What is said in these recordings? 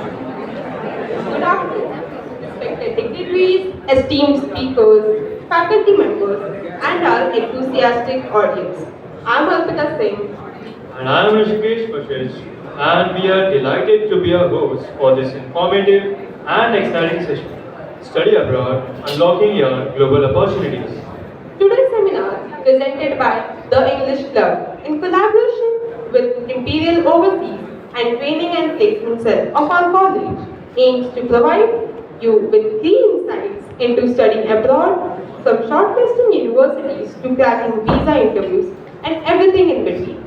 Good afternoon, respected dignitaries, esteemed speakers, faculty members, and our enthusiastic audience. I'm Arpita Singh. And I am Rishikesh Pashesh, and we are delighted to be your host for this informative and exciting session. Study abroad, unlocking your global opportunities. Today's seminar, presented by The English Club in collaboration with Imperial Overseas and Training and Placement Cell of our college, aims to provide you with key insights into studying abroad, from shortlisting universities to cracking visa interviews and everything in between.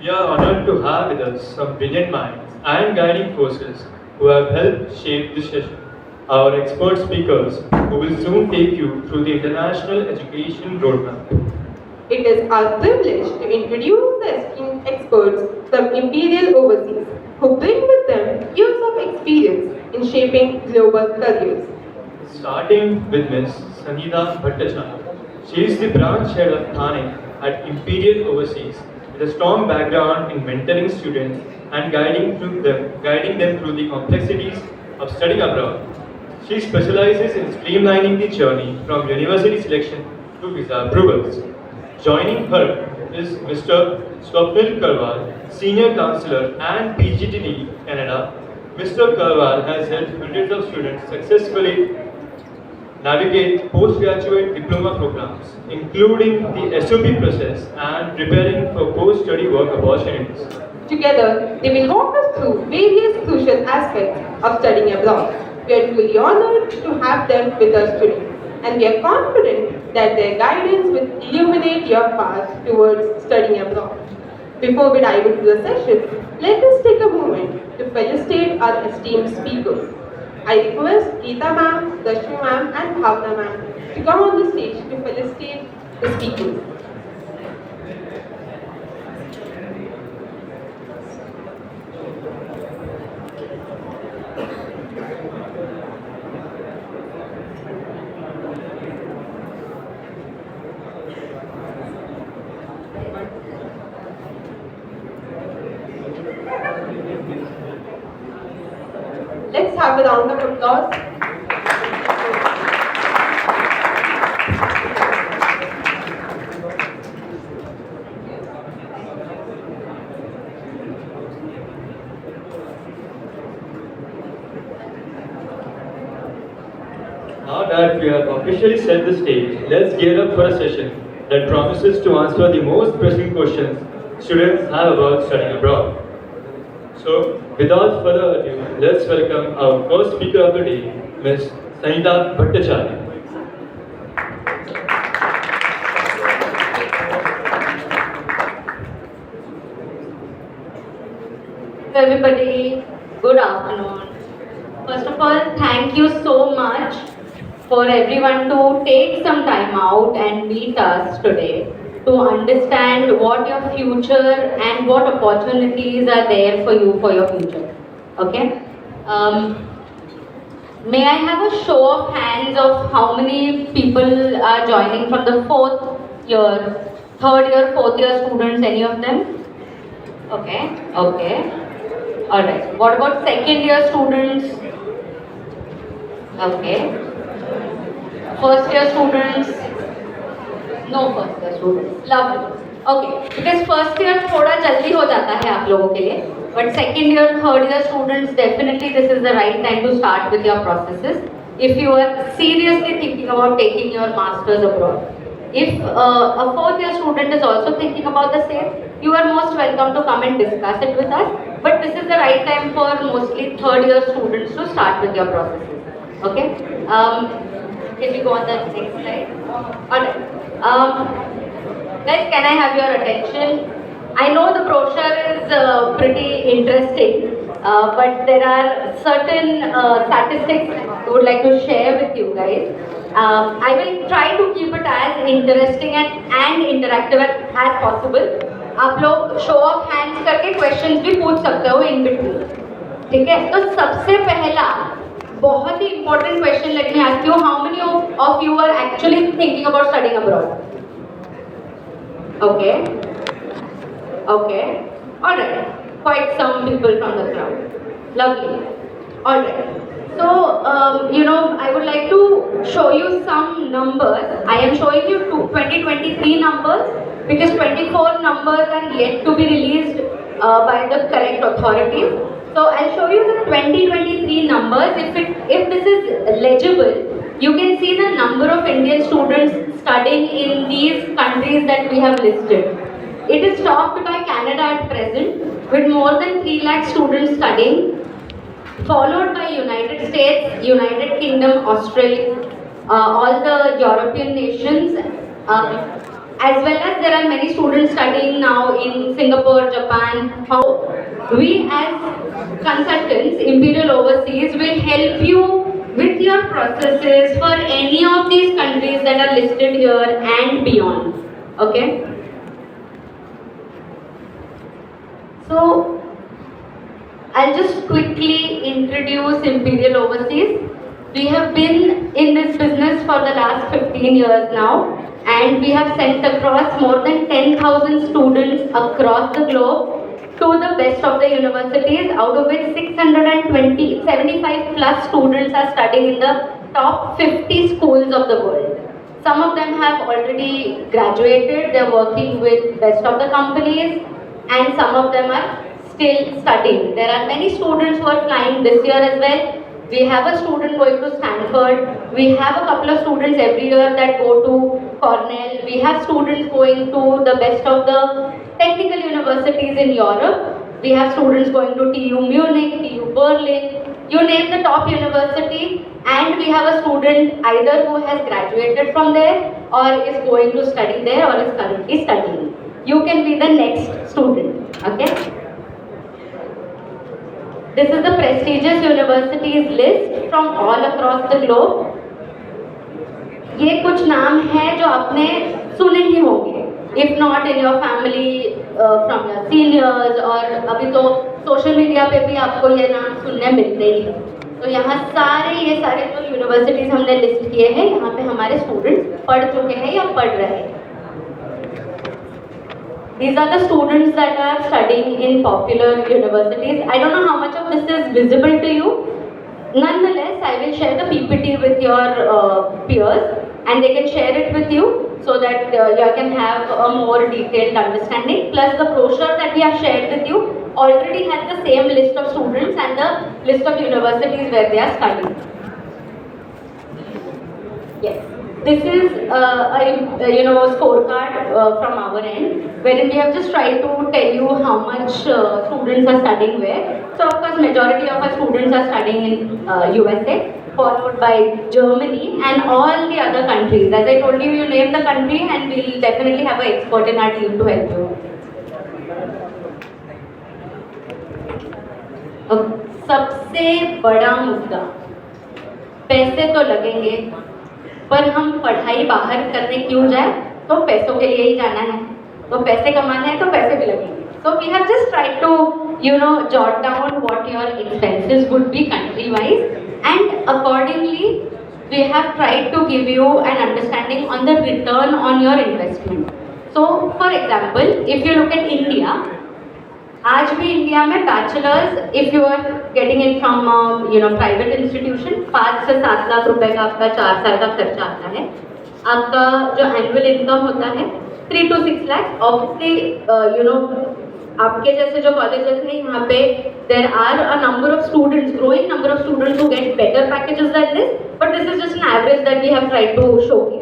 We are honored to have with us some brilliant minds and guiding forces who have helped shape this session. Our expert speakers who will soon take you through the international education roadmap. It is our privilege to introduce the esteemed experts from Imperial Overseas who bring with them years of experience in shaping global careers. Starting with Ms. Sangeeta Bhattacharya. She is the branch head of Thane at Imperial Overseas with a strong background in mentoring students and guiding them through the complexities of studying abroad. She specializes in streamlining the journey from university selection to visa approvals. Joining her is Mr. Swapnil Karwal, Senior Counselor and PGTD Canada. Mr. Karwal has helped hundreds of students successfully navigate postgraduate diploma programs, including the SOP process and preparing for post-study work opportunities. Together, they will walk us through various crucial aspects of studying abroad. We are truly honored to have them with us today, and we are confident that their guidance will illuminate your path towards studying abroad. Before we dive into the session, let us take a moment to felicitate congratulate our esteemed speakers. I request Geeta ma'am, Dashmi ma'am and Bhavna ma'am to come on the stage to felicitate the speakers. Let's have a round of applause. Now that we have officially set the stage, let's gear up for a session that promises to answer the most pressing questions students have about studying abroad. So, without further ado, let's welcome our first speaker of the day, Ms. Sanita Bhattacharya. Hello everybody, good afternoon. First of all, thank you so much for everyone to take some time out and meet us today to understand what your future and what opportunities are there for you for your future. Okay? May I have a show of hands of how many people are joining from the fourth year, third year, fourth year students, any of them? Okay, okay. Alright. What about second year students? Okay. First year students? No first year students. Lovely. Okay. Because first year थोड़ा जल्दी हो जाता है आप लोगों के लिए. But second year, third year students, definitely this is the right time to start with your processes. If you are seriously thinking about taking your masters abroad. If a fourth year student is also thinking about the same, you are most welcome to come and discuss it with us. But this is the right time for mostly third year students to start with your processes. Okay? Can we go on the next slide? Alright. Guys, can I have your attention? I know the brochure is pretty interesting, but there are certain statistics I would like to share with you guys. I will try to keep it as interesting and interactive as possible. आप लोग show of hands करके questions भी पूछ सकते हो in between. ठीक है? तो सबसे पहला बहुत ही important question, let me ask you, how many of you are actually thinking about studying abroad? Okay. Okay. Alright. Quite some people from the crowd. Lovely. Alright. So, I would like to show you some numbers. I am showing you 2023 numbers because 24 numbers are yet to be released by the correct authorities. So, I'll show you the 2023 numbers. If this is legible, you can see the number of Indian students studying in these countries that we have listed. It is topped by Canada at present with more than 3 lakh students studying, followed by United States, United Kingdom, Australia, all the European nations, as well as there are many students studying now in Singapore, Japan. How we as consultants, Imperial Overseas, will help you with your processes for any of these countries that are listed here and beyond. Okay? So, I'll just quickly introduce Imperial Overseas. We have been in this business for the last 15 years now, and we have sent across more than 10,000 students across the globe to the best of the universities, out of which 75 plus students are studying in the top 50 schools of the world. Some of them have already graduated, they're working with best of the companies, and some of them are still studying. There are many students who are flying this year as well. We have a student going to Stanford. We have a couple of students every year that go to Cornell. We have students going to the best of the technical universities in Europe. We have students going to TU Munich, TU Berlin, you name the top university, and we have a student either who has graduated from there or is going to study there or is currently studying. You can be the next student, okay? This is the prestigious universities list from all across the globe. ये कुछ नाम हैं जो आपने सुने ही होंगे, if not in your family, from your seniors, और अभी तो सोशल मीडिया पे भी आपको ये नाम सुनने मिलते ही हैं. तो यहाँ ये सारे जो यूनिवर्सिटीज़ हमने लिस्ट किए हैं, यहाँ पे हमारे स्टूडेंट्स पढ़ चुके हैं या पढ़ रहे हैं. These are the students that are studying in popular universities. I don't know how much of this is visible to you. Nonetheless, I will share the PPT with your peers and they can share it with you so that you can have a more detailed understanding. Plus the brochure that we have shared with you already has the same list of students and the list of universities where they are studying. Yes. This is a scorecard from our end, wherein we have just tried to tell you how much students are studying where. So of course, majority of our students are studying in USA, followed by Germany and all the other countries. As I told you, you name the country and we'll definitely have an expert in our team to help you. सबसे बड़ा मुद्दा, पैसे तो लगेंगे, पर हम पढ़ाई बाहर करने क्यों जाए? तो पैसों के लिए ही जाना है, तो पैसे कमाने हैं तो पैसे भी लगेंगे. So we have just tried to jot down what your expenses would be country wise, and accordingly we have tried to give you an understanding on the return on your investment. So for example, if you look at India, आज भी India में bachelors, if you are getting it from private institution, 5 से 7 लाख रुपए का आपका 4 साल का खर्चा आता है. आपका जो एनुअल इनकम होता है 3 to 6 लाख. ऑब्वियसली आपके जैसे जो कॉलेजेस हैं यहाँ पे there are a number of students, growing number of students who get better packages than this, but this is just an average that we have tried to showcase.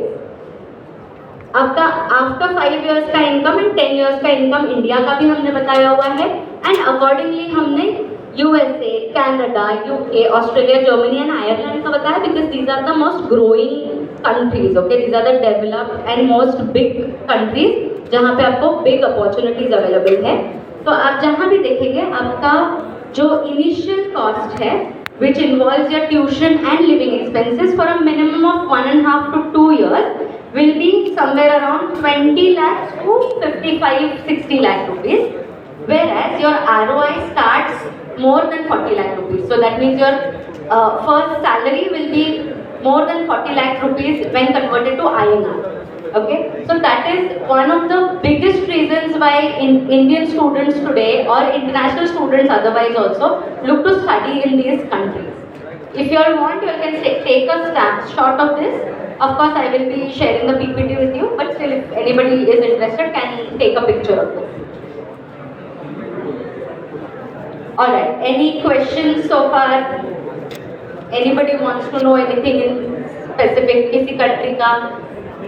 आपका after 5 years का income and 10 years का income India का भी हमने बताया हुआ है, and accordingly हमने USA, Canada, UK, Australia, Germany and Ireland का बताया, because these are the most growing countries. Okay, these are the developed and most big countries जहाँ पे आपको बिग अपॉर्चुनिटीज अवेलेबल है. तो आप जहाँ भी देखेंगे आपका जो इनिशियल कॉस्ट है, which involves your tuition and living expenses for a minimum of 1.5 to 2 years, will be somewhere around 20 lakhs to 55-60 lakh rupees, whereas your ROI starts more than 40 lakh rupees. So that means your first salary will be more than 40 lakh rupees when converted to INR. Okay, so that is one of the biggest reasons why Indian students today or international students otherwise also look to study in these countries. If you all want, you can take a snapshot of this. Of course, I will be sharing the PPT with you, but still if anybody is interested can take a picture of this. Alright, any questions so far? Anybody wants to know anything in specific किसी country का?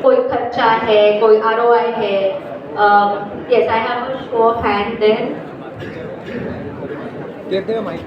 कोई खर्चा है, कोई ROI है? Yes, I have a show of hand there. Get there, Mike.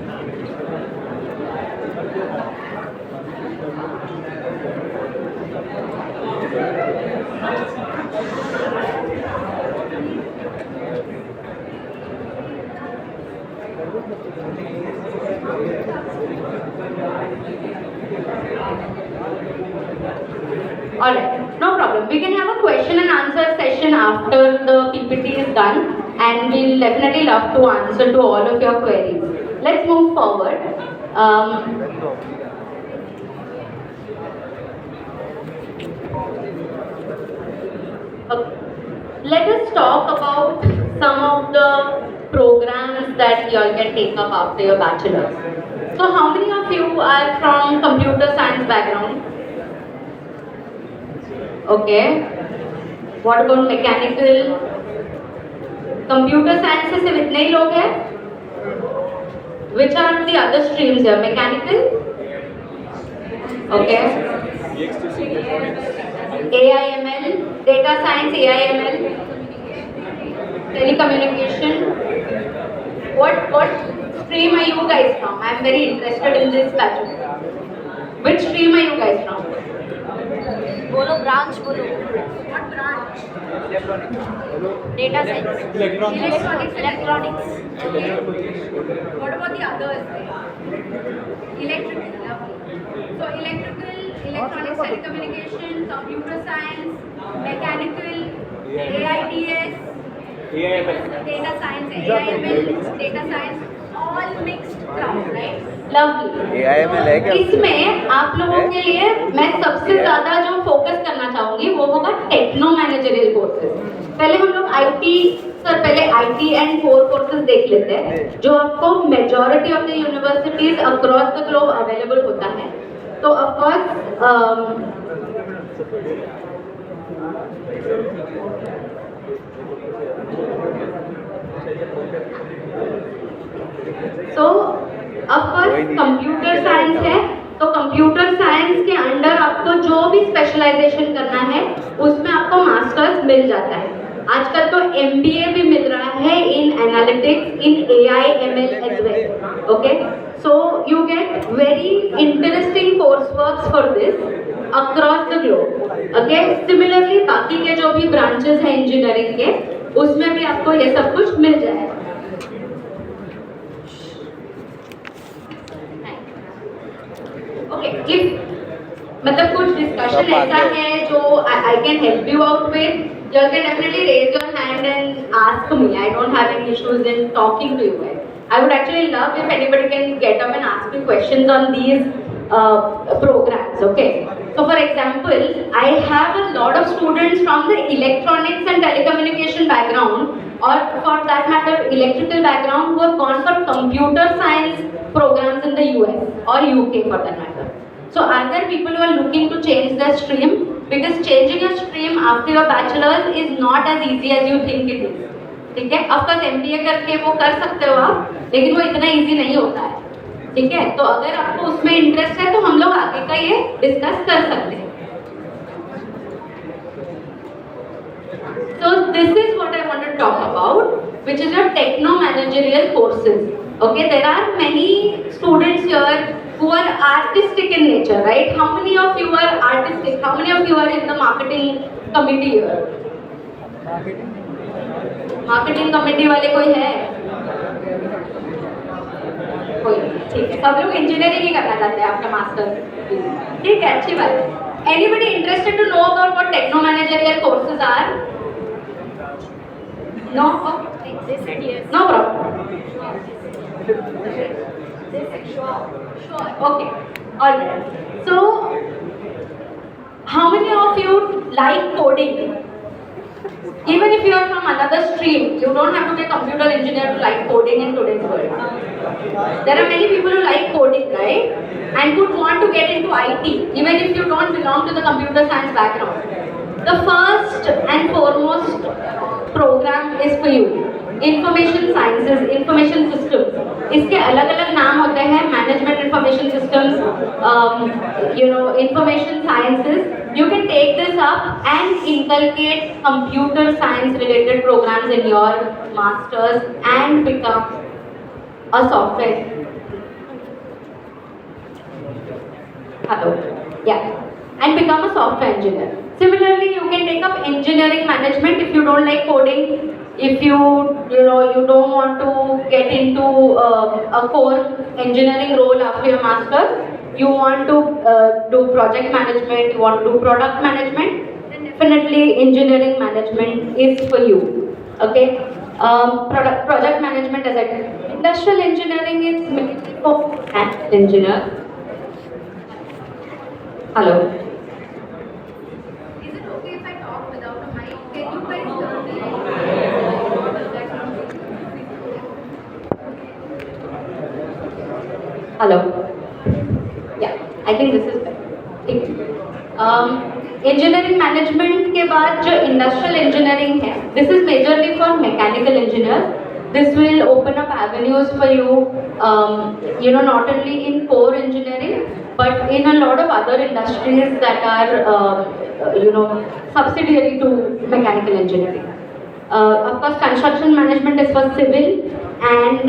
Alright, no problem. We can have a question and answer session after the PPT is done, and we'll definitely love to answer to all of your queries. Let's move forward. Let us talk about some of the programs that you all can take up after your bachelor's. So how many of you are from computer science background? Okay. What about mechanical? Computer science से सिर्फ इतने ही लोग हैं? Which are the other streams here? Mechanical? Okay. AIML, data science, AIML, telecommunication. What stream are you guys from? I am very interested in this batch. Which stream are you guys from? बोलो branch बोलो. What branch? Data science. Electronics. Electronics. Okay. What about the others? Electrical. Lovely. So electrical, electronics, telecommunication, computer science, mechanical, AIDS, data science, AIML, data science, all mixed crowd, right? Lovely. AIML है क्या? इसमें आप लोगों के लिए मैं सबसे ज्यादा जो फोकस करना चाहूंगी वो होगा टेक्नो मैनेजरियल कोर्सेज. पहले हम लोग आईटी पहले आईटी एंड कोर कोर्सेज देख लेते हैं जो आपको majority of the universities across the globe available होता है. तो ऑफ कोर्स कंप्यूटर साइंस है. तो कंप्यूटर साइंस के अंडर आपको जो भी स्पेशलाइजेशन करना है उसमें आपको मास्टर्स मिल जाता है. आजकल तो एमबीए भी मिल रहा है in analytics, in AI ML as well. Okay, so you get very interesting course works for this across the globe. Okay, similarly बाकी के जो भी ब्रांचेस हैं इंजीनियरिंग के उसमें भी आपको ये सब कुछ मिल जाएगा. ओके, इफ मतलब कुछ डिस्कशन ऐसा है जो I can help you out with, you can definitely raise your hand and ask me. I don't have any issues in talking to you. I would actually love if anybody can get up and ask me questions on these programs. Okay, so for example, I have a lot of students from the electronics and telecommunication background, or for that matter electrical background, who have gone for computer science programs in the US or UK for that matter. So are there people who are looking to change their stream? Because changing your stream after your bachelor's is not as easy as you think it is. ठीक है, of course MBA करके वो कर सकते हो आप, लेकिन वो इतना easy नहीं होता है. ठीक है, तो अगर आपको उसमें इंटरेस्ट है तो हम लोग आगे का ये डिस्कस कर सकते हैं. So this is what I want to talk about, which is your techno managerial courses. Okay, there are many students here who are artistic in nature, right? How many of you are artistic? How many of you are in the marketing committee here? Marketing committee वाले कोई है? कोई? ठीक है, सब लोग engineering ही करना चाहते हैं आपका मास्टर. ठीक है, अच्छी बात है. Anybody interested to know about what techno managerial courses are? No? Okay. They said yes. No problem. They said sure. Sure. Okay. All right. So, how many of you like coding? Even if you are from another stream, you don't have to be a computer engineer to like coding in today's world. There are many people who like coding, right? And would want to get into IT, even if you don't belong to the computer science background. The first and foremost program is for you. Information sciences, information systems. इसके अलग अलग नाम होते हैं, management information systems, information sciences. You can take this up and inculcate computer science related programs in your masters and become a software. Hello. Yeah. And become a software engineer. Similarly, you can take up engineering management if you don't like coding. If you don't want to get into a core engineering role after your master's, you want to do project management, you want to do product management, then definitely engineering management is for you. Okay, project management as I said. Industrial engineering is mainly for engineer. Hello. Is it okay if I talk without a mic? Can you guys hear me? Hello. Yeah, I think this is better. Engineering management के बाद जो industrial engineering है, this is majorly for mechanical engineers. This will open up avenues for you, not only in core engineering, but in a lot of other industries that are, subsidiary to mechanical engineering. Of course, construction management is for civil, and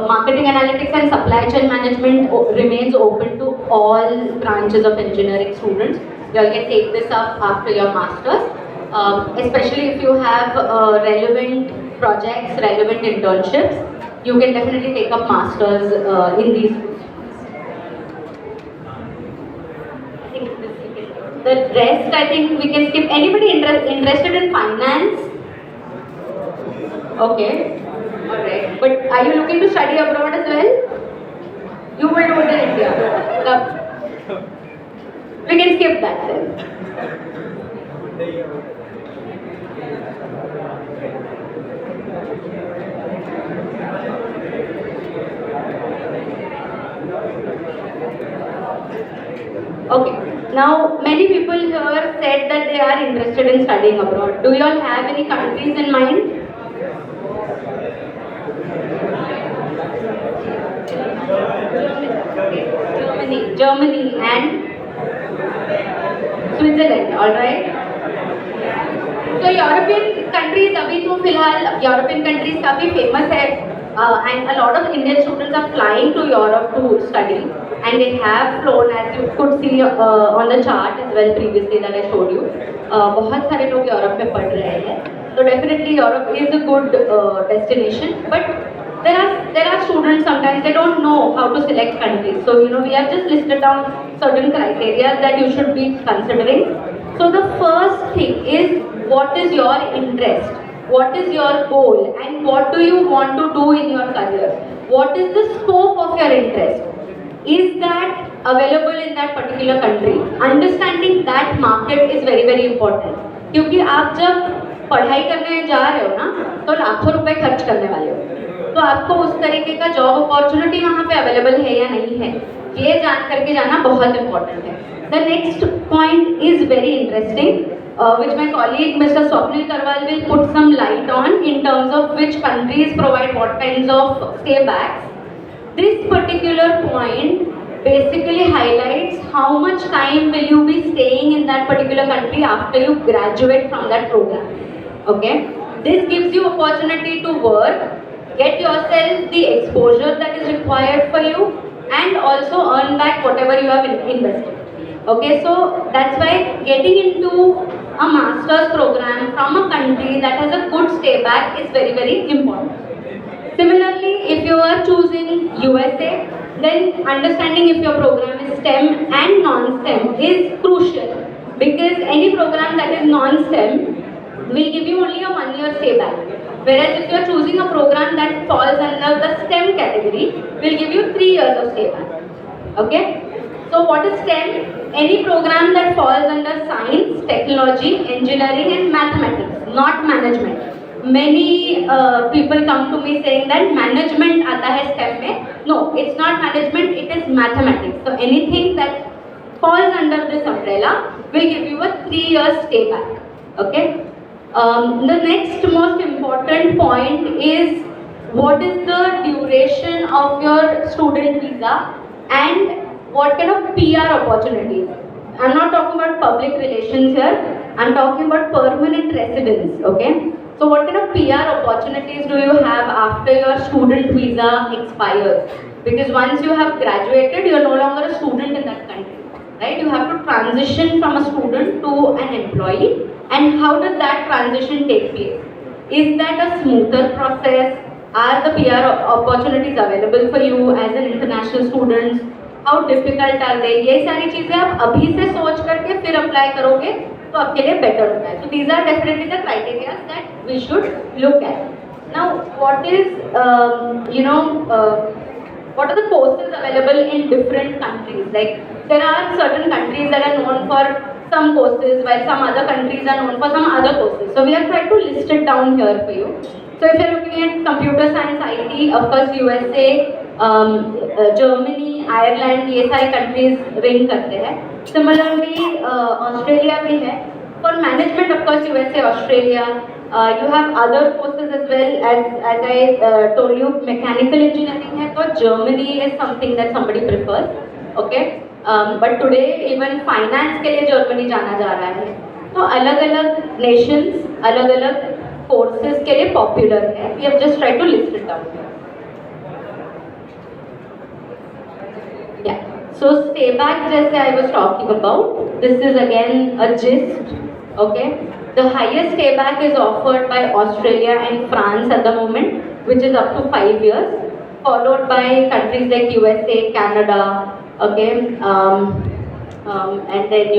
marketing analytics and supply chain management remains open to all branches of engineering students. You all can take this up after your masters, especially if you have relevant projects, relevant internships. You can definitely take up masters in these. I think this we can. The rest, I think we can skip. Anybody interested in finance? Okay. Alright. But are you looking to study abroad as well? You will do it in India. We can skip that then. Okay. Now, many people here said that they are interested in studying abroad. Do you all have any countries in mind? Germany and Switzerland, alright? So European countries अभी तो फिलहाल European countries काफी famous है and a lot of Indian students are flying to Europe to study and they have flown as you could see on the chart as well previously that I showed you. बहुत सारे लोग Europe में पढ़ रहे हैं so definitely Europe is a good destination but there are students sometimes they don't know how to select countries. So we have just listed down certain criteria that you should be considering. So the first thing is what is your interest, what is your goal, and what do you want to do in your career? What is the scope of your interest? Is that available in that particular country? Understanding that market is very very important. क्योंकि आप जब पढ़ाई करने जा रहे हो ना तो लाखों रुपए खर्च करने वाले हो तो आपको उस तरीके का जॉब अपॉर्चुनिटी वहाँ पे अवेलेबल है या नहीं है ये जान करके जाना बहुत इम्पोर्टेंट है. The next point is very interesting which my colleague Mr. Swapnil Karwal will put some light on in terms of which countries provide what kinds of stay backs. This particular point basically highlights how much time will you be staying in that particular country after you graduate from that program. Okay, this gives you opportunity to work, get yourself the exposure that is required for you and also earn back whatever you have invested. Okay, so that's why getting into a master's program from a country that has a good stay back is very very important. Similarly, if you are choosing USA, then understanding if your program is STEM and non-STEM is crucial because any program that is non-STEM will give you only a 1 year stay back. Whereas if you are choosing a program that falls under the STEM category, will give you 3 years of stay back. Okay? So what is STEM? Any program that falls under science, technology, engineering and mathematics, not management. Many people come to me saying that management आता है STEM में. No, it's not management, it is mathematics. So anything that falls under this umbrella will give you a 3 years stay back. Okay? The next most important point is what is the duration of your student visa and what kind of PR opportunities. I'm not talking about public relations here, I'm talking about permanent residence. Okay, so what kind of PR opportunities do you have after your student visa expires? Because once you have graduated, you are no longer a student in that country, right? You have to transition from a student to an employee. And how does that transition take place? Is that a smoother process? Are the PR opportunities available for you as an international student? How difficult are they? ये सारी चीजें आप अभी से सोच करके फिर apply करोगे तो आपके लिए बेटर होता है. So these are definitely the criteria that we should look at. Now, what is what are the courses available in different countries? Like there are certain countries that are known for some courses while some other countries are known for some other courses. So we have tried to list it down here for you. So if you're looking at computer science, IT, of course USA, Germany, Ireland, ये सारे countries rank करते हैं. Similarly, Australia भी है. For management, of course, USA, Australia. You have other courses as well as I told you, mechanical engineering है तो Germany is something that somebody prefers. Okay. But today even finance के लिए Germany जाना जा रहा है. तो अलग-अलग nations, अलग-अलग courses के लिए popular है. We have just tried to list it down here. Yeah. So stay back, जैसे I was talking about, this is again a gist, okay? The highest stay back is offered by Australia and France at the moment, which is up to 5 years, followed by countries like USA, Canada, okay, and then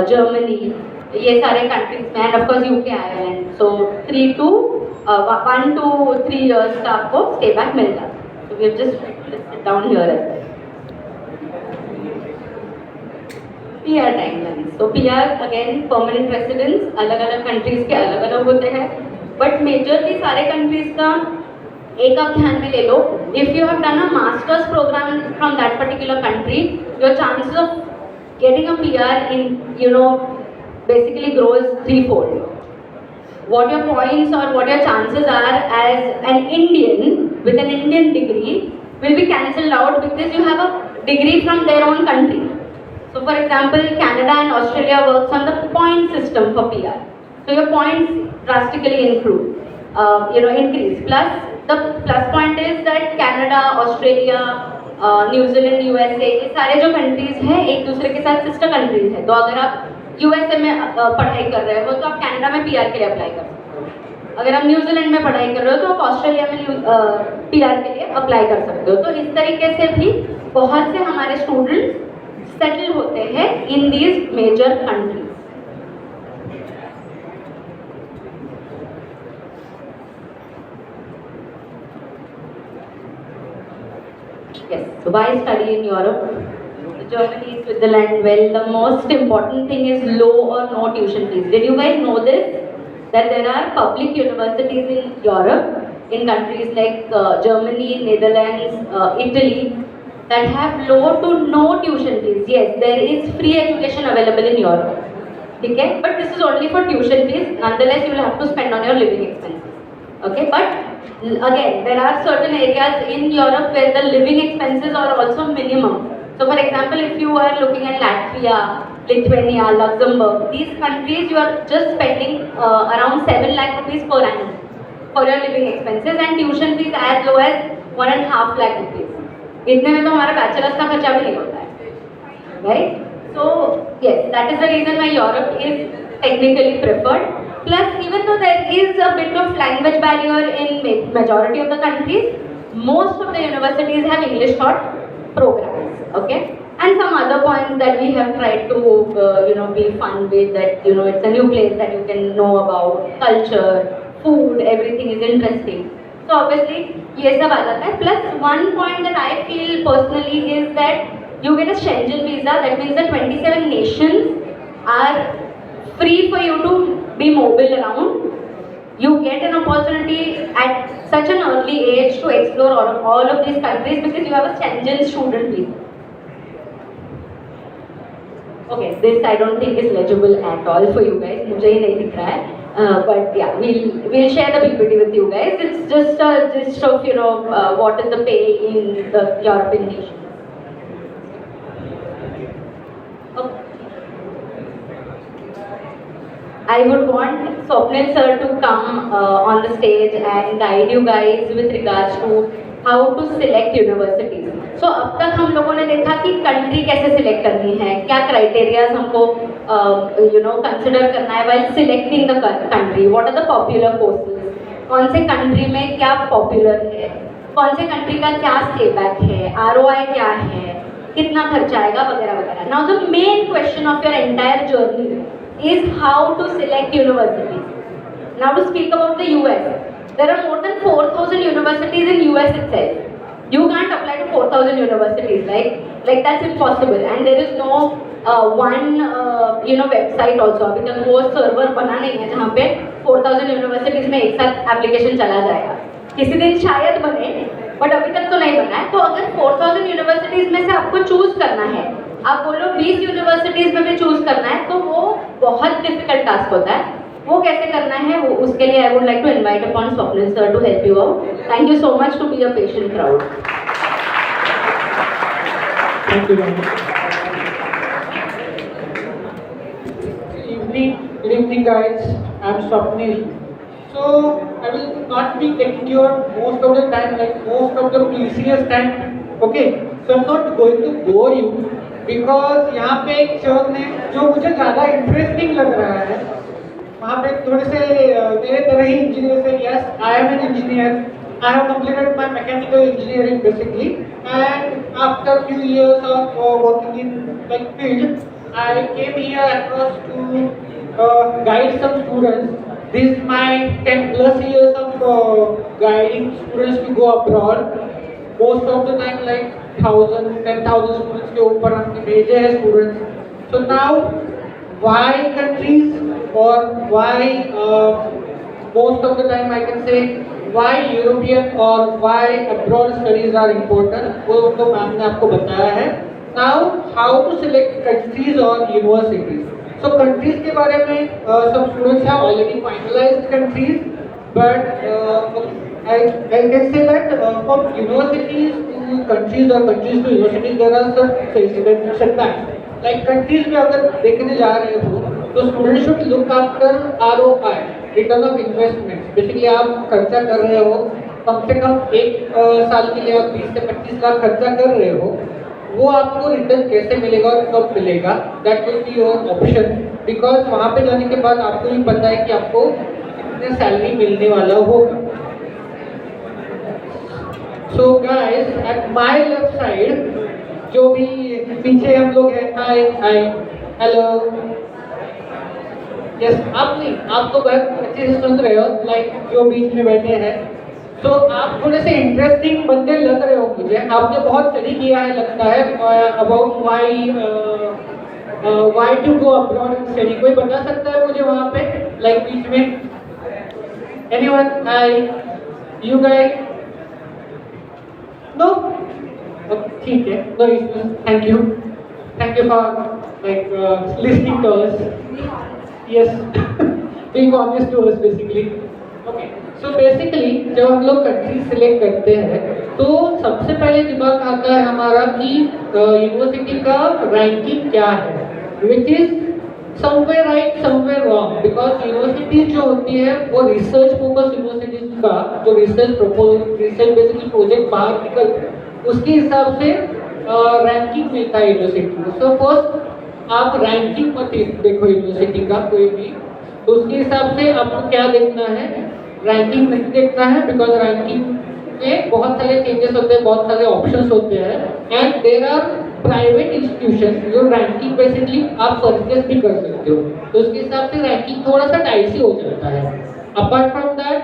Germany. ये सारे countries में, and of course UK, Ireland. So 1 to 3 years का आपको stay back मिल जाता है. So we have just listed down here as well. PR timelines. So PR again permanent residence, अलग अलग countries के अलग अलग होते हैं, but majorly सारे countries का एक आप ध्यान में ले लो. If you have done a master's program from that particular country, your chances of getting a PR in basically grows threefold. What your points or what your chances are as an Indian with an Indian degree will be cancelled out because you have a degree from their own country. So for example, Canada and Australia works on the point system for PR. So your points drastically increase. Plus the plus point is that Canada, Australia, New Zealand, USA, ये सारे जो countries हैं एक दूसरे के साथ sister countries हैं. तो अगर आप USA में पढ़ाई कर रहे हो तो आप कनाडा में PR के लिए अप्लाई कर सकते हो. अगर आप न्यूजीलैंड में पढ़ाई कर रहे हो तो आप ऑस्ट्रेलिया में PR के लिए अप्लाई कर सकते हो. तो इस तरीके से भी बहुत से हमारे स्टूडेंट्स सेटल होते हैं in these major countries. Yes, so why study in Europe? Germany, Switzerland, well, the most important thing is low or no tuition fees. Did you guys know this? That there are public universities in Europe, in countries like Germany, Netherlands, Italy, that have low to no tuition fees. Yes, there is free education available in Europe. Okay? But this is only for tuition fees. Nonetheless, you will have to spend on your living expenses. Okay? But again, there are certain areas in Europe where the living expenses are also minimum. So for example, if you are looking at Latvia, Lithuania, Luxembourg, these countries you are just spending around 7 lakh rupees per annum for your living expenses and tuition fees as low as 1.5 lakh rupees. इतने में तो हमारा bachelors का खर्चा भी नहीं होता है, right? So yes, that is the reason why Europe is technically preferred. Plus, even though there is a bit of language barrier in majority of the countries, most of the universities have English taught programs, okay? And some other points that we have tried to be fun with, that it's a new place that you can know about, culture, food, everything is interesting. So obviously ये सब आ जाता है. Plus one point that I feel personally is that you get a Schengen visa. That means the 27 nations are free for you to be mobile around. You get an opportunity at such an early age to explore all of these countries because you have a Schengen student visa. Okay, this I don't think is legible at all for you guys. मुझे ही नहीं दिख रहा है. But yeah, we'll share the PPT with you guys. It's just a gist of what is the pay in the European nations. Okay. I would want Swapnil sir to come on the stage and guide you guys with regards to how to select universities. So अब तक हम लोगों ने देखा कि country कैसे select करनी है, क्या criterias हमको consider करना है while selecting the country. What are the popular courses? कौन से country में क्या popular है, कौन से country का क्या stay back है, ROI क्या है, कितना खर्चा आएगा वगैरह वगैरह. Now the main question of your entire journey is how to select universities. Now to speak about the US, there are more than 4,000 universities in US itself. You can't apply to 4,000 universities, like that's impossible. And there is no one website also. अभी तक वो server बना नहीं है जहाँ पे 4,000 universities में एक साथ application चला जाएगा. किसी दिन शायद बने, but अभी तक तो नहीं बना है. तो अगर 4,000 universities में से आपको choose करना है, आप बोलो 20 यूनिवर्सिटीज में भी चूज करना है, तो वो बहुत डिफिकल्ट टास्क होता है. वो कैसे करना है, वो उसके लिए I would like to invite upon Swapnil sir to help you out. Thank you so much to be a patient crowd. Thank you very much. Good evening guys, I am Swapnil. So I will not be taking your most of the time, like most of the precious time. Okay, So I'm not going to bore you because यहाँ पे एक शब्द है जो मुझे ज़्यादा interesting लग रहा है। वहाँ पे थोड़े से मेरे तरह ही इंजीनियर से, yes I am an engineer, I have completed my mechanical engineering basically, and after few years of working in like field, I came here across to guide some students. This is my 10 plus years of guiding students to go abroad. Most of the time like 10,000 students के ऊपर हमने भेजे हैं students. So now why countries, or why most of the time I can say why European or why abroad studies are important, वो तो ma'am ने आपको बताया है. Now how to select countries or universities. So countries के बारे में some students have already finalized countries, but I can say that from universities to countries or countries to universities there are some setbacks. Like countries में अगर देखने जा रहे हो तो students should look after ROI, return of investment. Basically आप खर्चा कर रहे हो, कम से कम एक साल के लिए आप 20 से 25 लाख खर्चा कर रहे हो, वो आपको रिटर्न कैसे मिलेगा और कब मिलेगा, that will be your option. Because वहाँ पे जाने के बाद आपको भी पता है कि आपको कितने सैलरी मिलने वाला होगा. So guys, at my left side जो भी पीछे हम लोग हैं, हाय हाय हेलो, यस आप नहीं, आप तो बहुत अच्छे से सुन रहे हो, लाइक जो बीच में बैठे हैं. तो आप थोड़े से इंटरेस्टिंग बंदे लग रहे हो मुझे. आपने बहुत स्टडी किया है लगता है about why to go abroad in study. कोई बता सकता है मुझे वहाँ पे लाइक बीच में? Anyone? Hi you guys? No? ठीक है, no issues. Thank you for like listening to us. Yes, being honest to us basically. Okay, so basically जब हम लोग कंट्री सिलेक्ट करते हैं तो सबसे पहले दिमाग आता है हमारा कि यूनिवर्सिटी का रैंकिंग क्या है, which is somewhere right somewhere wrong. Because universities जो होती है वो रिसर्च फोकस यूनिवर्सिटीज का जो रिसर्च बेसिकली प्रोजेक्ट बाहर निकलते हैं उसके हिसाब से रैंकिंग मिलता है यूनिवर्सिटी को. सो फर्स्ट आप रैंकिंग मत देखो यूनिवर्सिटी का कोई भी, तो उसके हिसाब से आपको क्या देखना है, रैंकिंग नहीं देखना है. बिकॉज रैंकिंग में बहुत सारे चेंजेस होते हैं, बहुत सारे ऑप्शंस होते हैं, and there are private institution जो रैंकिंग बेसिकली आप परचेस भी कर सकते हो. तो उसके हिसाब से रैंकिंग थोड़ा सा डाइसी हो जाता है. Apart from that,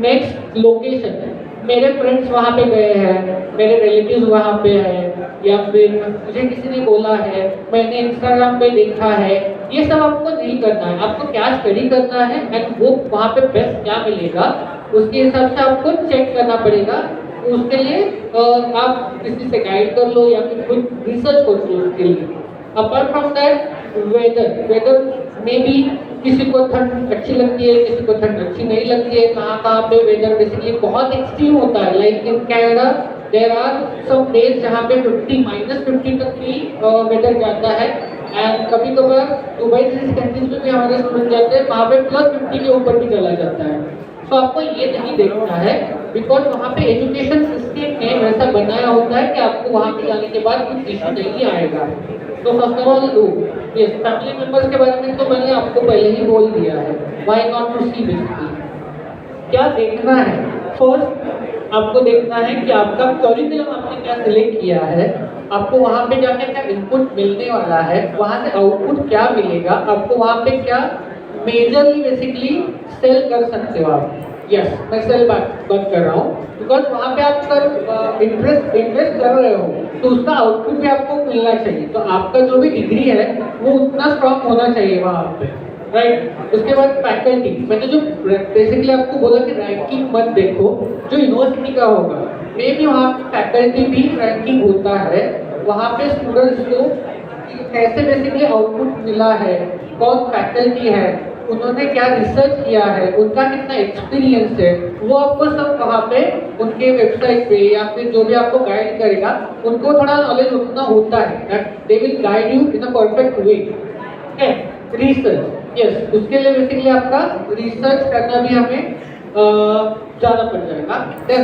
next location. मेरे फ्रेंड्स वहाँ पे गए हैं, मेरे रिलेटिव्स वहाँ पे हैं, या फिर मुझे किसी ने बोला है, मैंने इंस्टाग्राम पे देखा है, ये सब आपको नहीं करना है. आपको क्या स्टडी करना है एंड वो वहाँ पे बेस्ट क्या मिलेगा उसके हिसाब से आपको चेक करना पड़ेगा. उसके लिए आप किसी से गाइड कर लो या फिर खुद रिसर्च कर लो उसके लिए. अपार्ट फ्रॉम दैट, वेदर में भी किसी को ठंड अच्छी लगती है, किसी को ठंड अच्छी नहीं लगती है. कहाँ पे वेदर बेसिकली बहुत एक्सट्रीम होता है. Like in Canada there are some days जहाँ पे -50 तक भी वेदर जाता है. एंड कभी कभार दुबई जैसी कंट्रीज में भी हमारे स्टूडेंट जाते हैं, वहाँ पे +50 के ऊपर भी चला जाता है. तो आपको ये नहीं देखना है, बिकॉज वहाँ पे एजुकेशन सिस्टम ने वैसा बनाया होता है कि आपको वहाँ पे जाने के बाद कुछ इशू नहीं आएगा. तो first of all yes, family members के बारे में तो मैंने आपको पहले ही बोल दिया है. Why not to see basically क्या देखना है. फर्स्ट आपको देखना है कि आपका करिकुलम आपने क्या सिलेक्ट किया है, आपको वहाँ पे जाके क्या इनपुट मिलने वाला है, वहाँ से आउटपुट क्या मिलेगा, आपको वहाँ पे क्या मेजरली बेसिकली सेल कर सकते हो आप. यस, मैं सेल बात कर रहा हूँ. बिकॉज वहाँ पे आप कर इन्वेस्ट कर रहे हो तो उसका आउटपुट भी आपको मिलना चाहिए. तो आपका जो भी डिग्री है वो उतना स्ट्रॉन्ग होना चाहिए वहाँ पे, राइट. उसके बाद फैकल्टी. मैंने जो बेसिकली आपको बोला कि रैंकिंग मत देखो, जो यूनिवर्सिटी का होगा मे भी वहाँ पे फैकल्टी भी रैंकिंग होता है. वहाँ पे स्टूडेंट्स को कैसे बेसिकली आउटपुट मिला है, कौन फैकल्टी है, उन्होंने क्या रिसर्च किया है, उनका कितना एक्सपीरियंस है, वो आपको सब वहाँ पे उनके वेबसाइट पे या फिर जो भी आपको गाइड करेगा उनको थोड़ा नॉलेज उतना होता है. They will guide you in a perfect way. Research, yes, उसके लिए बेसिकली आपका रिसर्च करना भी हमें जाना पड़ जाएगा. देन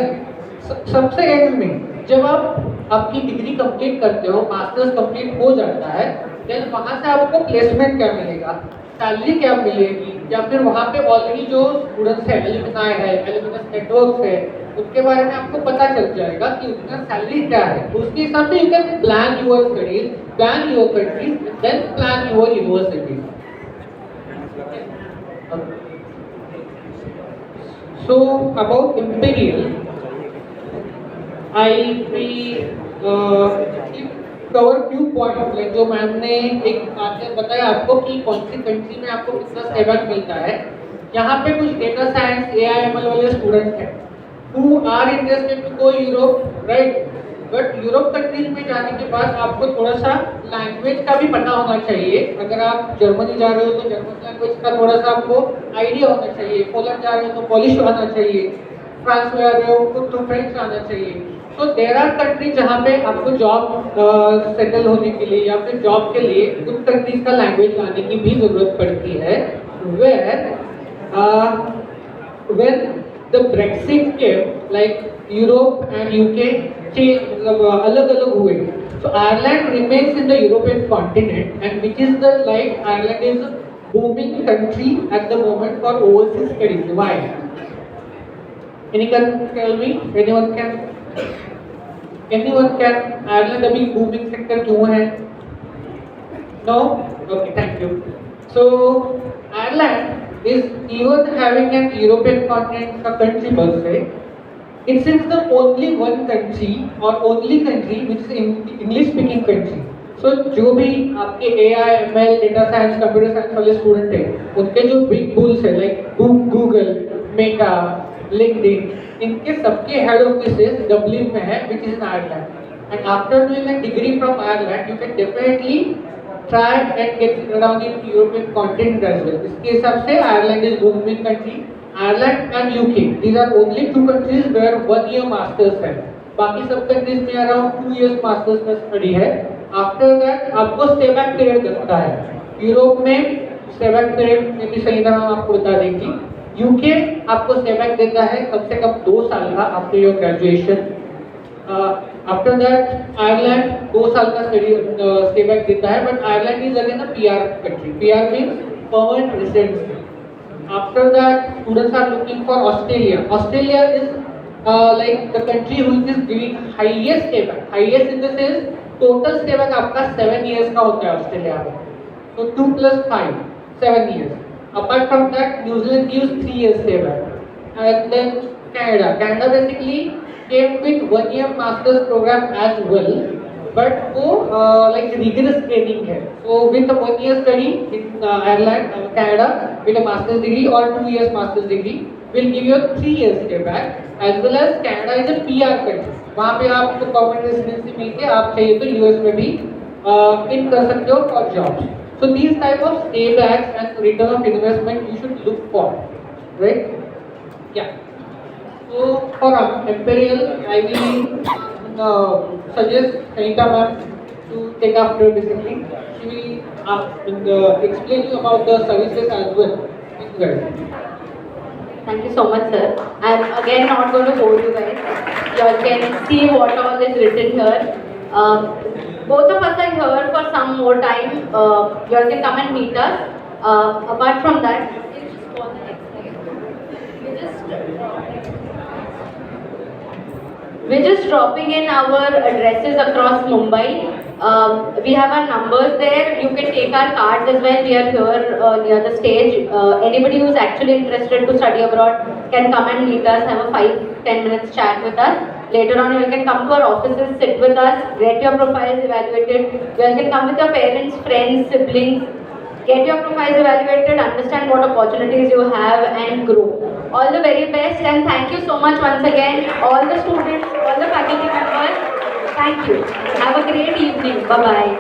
सबसे एंड में जब आप आपकी डिग्री कंप्लीट करते हो, मास्टर्स कंप्लीट हो जाता है, देन वहाँ से आपको प्लेसमेंट क्या मिलेगा, सैलरी क्या मिलेगी, या फिर वहाँ पे ऑलरेडी जो स्टूडेंट्स है, एलुमनाई है, एलुमनस नेटवर्क है, उनके बारे में आपको पता चल जाएगा कि उनका सैलरी क्या है। तो उसके हिसाब से you can plan your studies, plan your countries, then plan your university. So about Imperial, I cover few points, like जो मैम ने एक बात बताया आपको कि कौन सी कंट्री में आपको कितना सेवन मिलता है। यहाँ पे कुछ डेटा साइंस AIML वाले स्टूडेंट हैं who are interested to go Europe, right? But Europe countries में जाने के बाद आपको थोड़ा सा लैंग्वेज का भी पता होना चाहिए। अगर आप जर्मनी जा रहे हो तो जर्मन लैंग्वेज का थोड़ा सा आपको आइडिया होना चाहिए, पोलैंड जा रहे हो तो पॉलिश आना चाहिए, फ्रांस में जा रहे हो तो फ्रेंच आना चाहिए। तो देयर आर कंट्रीज जहाँ पे आपको जॉब सेटल होने के लिए या फिर जॉब के लिए उन कंट्रीज का लैंग्वेज लाने की भी जरूरत पड़ती है। When the Brexit came, like Europe and UK अलग अलग हुए, so Ireland remains in the European continent, and which is the, like, Ireland is a booming country at the moment for overseas studies. Why? Anyone can tell me? Anyone can? Ireland अभी booming sector क्यों है? No? Okay, thank you. So Ireland is even having an European continent a country per se. It is the only one country or only country which is English speaking country. So जो भी आपके AIML, data science, computer science वाले student हैं, उनके जो big bulls है like Google, Meta, LinkedIn, इनके सबके हेड ऑफिसेस डब्लिन में है, which is in Ireland. And after doing a degree from Ireland, you can definitely try and get around in European continent as well. इसके हिसाब से Ireland is booming country. Ireland and UK, these are only two countries where 1 year masters है। बाकी सब countries में around 2 years masters का study है। After that आपको स्टे बैक पीरियड लगता है। यूरोप में स्टे बैक पीरियड में भी सही तरह आपको बता देंगी। यूके आपको स्टे बैक देता है कम से कम 2 साल का after your graduation. After that Ireland 2 साल का स्टडी स्टे बैक देता है, but Ireland is again a PR country. PR means permanent residency. After that, students are looking for Australia. Australia is like the country which is giving highest stay back. Highest in the sense total stay back आपका 7 years का होता है Australia में। So 2 + 5, 7 years. Apart from that, New Zealand gives 3 years stay back. And then Canada. Canada basically came with 1 year masters program as well. But वो like rigorous training है. So with a 1 year study in Ireland, Canada, with a master's degree or 2 years master's degree, will give you a 3 years stay back. As well as Canada is a PR country. वहाँ पे आपको permanent residency मिलके आप चाहिए तो US में भी in कर सकते हो for jobs. So these type of stay backs and return of investment you should look for, right? Yeah. So for Imperial, I will suggest Sanita ma'am to take after basically. She will explain you about the services as well. Thank you guys. Thank you so much, sir. I'm again not going to bore you guys. You all can see what all is written here. Both of us are here for some more time. You all can come and meet us. Apart from that, we're just dropping in our addresses across Mumbai. We have our numbers there. You can take our cards as well. We are here near the stage. Anybody who's actually interested to study abroad can come and meet us, have a 5-10 minutes chat with us. Later on, you can come to our offices, sit with us, get your profiles evaluated. You can come with your parents, friends, siblings. Get your profiles evaluated, understand what opportunities you have, and grow. All the very best, and thank you so much once again, all the students, all the faculty members. Thank you. Have a great evening. Bye-bye.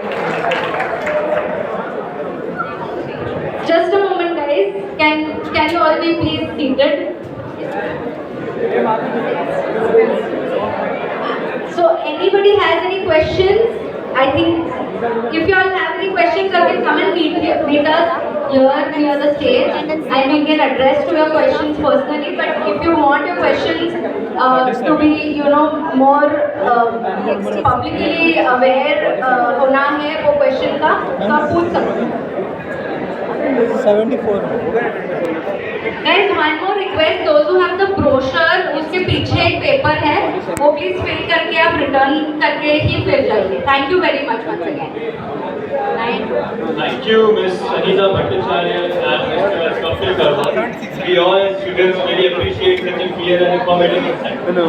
Just a moment, guys. Can you all be please seated? So, anybody has any questions? I think if you all have any questions, you can come and meet us. here near the stage and we can address to your questions personally. But if you want your questions to be, more publicly aware होना है वो question का, तो आप पूछ सकते हो. 74. Guys, one more request, those who have the brochure, उसके पीछे एक पेपर है, वो प्लीज फिल करके आप रिटर्न करके ही फिर जाइए. Thank you very much once again. Thank you, Ms. Sangeeta Bhattacharya and Mr. Kapil Karwa. We all as students really appreciate such a clear and informative insight. Hello.